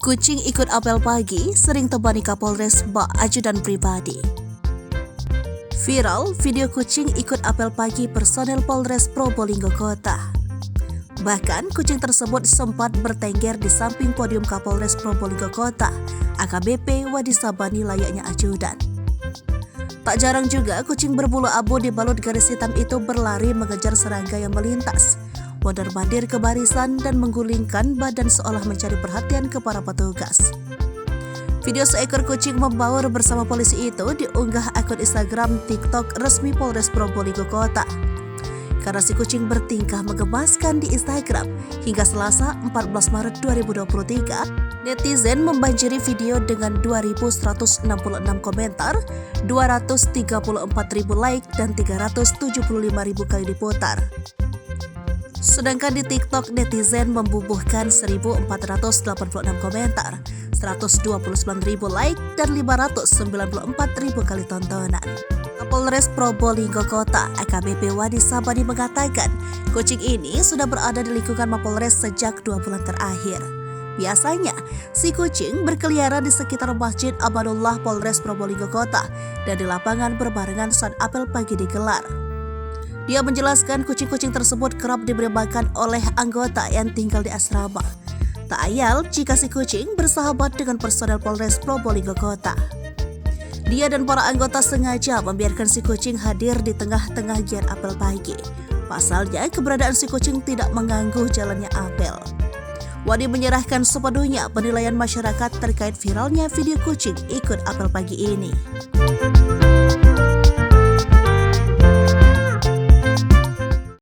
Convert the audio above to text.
Kucing ikut apel pagi, sering temani Kapolres bak ajudan pribadi. Viral, video kucing ikut apel pagi personel Polres Probolinggo Kota. Bahkan, kucing tersebut sempat bertengger di samping podium Kapolres Probolinggo Kota, AKBP Wadi Sabani layaknya ajudan. Tak jarang juga kucing berbulu abu dibalut garis hitam itu berlari mengejar serangga yang melintas, mondar-mandir ke barisan dan menggulingkan badan seolah mencari perhatian ke para petugas. Video seekor kucing membaur bersama polisi itu diunggah akun Instagram TikTok resmi Polres Probolinggo Kota. Karena si kucing bertingkah menggemaskan di Instagram, hingga Selasa 14 Maret 2023, netizen membanjiri video dengan 2.166 komentar, 234.000 like, dan 375.000 kali diputar. Sedangkan di TikTok, netizen membubuhkan 1.486 komentar, 129.000 like, dan 594.000 kali tontonan. Kapolres Probolinggo Kota, AKBP Wadi Sabani mengatakan, kucing ini sudah berada di lingkungan Mapolres sejak 2 bulan terakhir. Biasanya, si kucing berkeliaran di sekitar Masjid Amanullah Polres Probolinggo Kota dan di lapangan berbarengan saat apel pagi digelar. Dia menjelaskan kucing-kucing tersebut kerap diberi makan oleh anggota yang tinggal di asrama. Tak ayal jika si kucing bersahabat dengan personel Polres Probolinggo Kota. Dia dan para anggota sengaja membiarkan si kucing hadir di tengah-tengah giat apel pagi. Pasalnya, keberadaan si kucing tidak mengganggu jalannya apel. Wadi menyerahkan sepenuhnya penilaian masyarakat terkait viralnya video kucing ikut apel pagi ini.